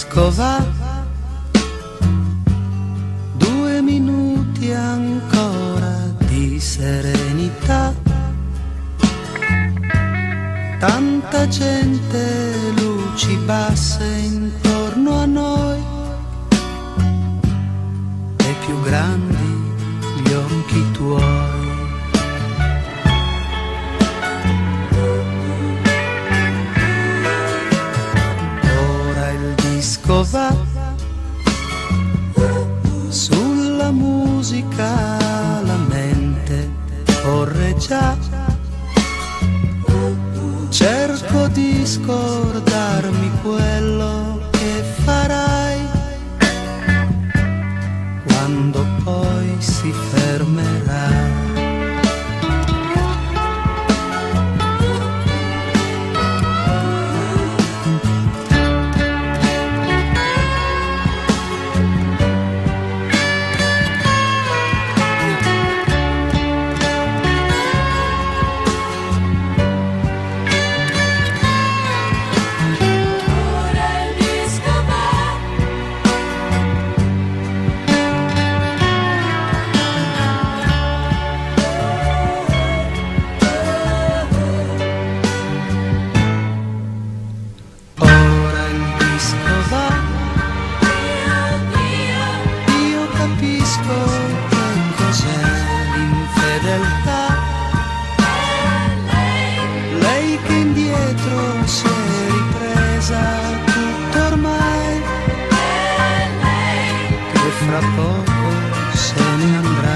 disco va, 2 minuti ancora di serenità, tanta gente, luci basse intorno a noi, e più grandi gli occhi tuoi. Va sulla musica, la mente corre già, cerco di scordarmi quello che farai quando poi si fermerà. Lei che indietro si è ripresa tutto ormai, che fra poco se ne andrà.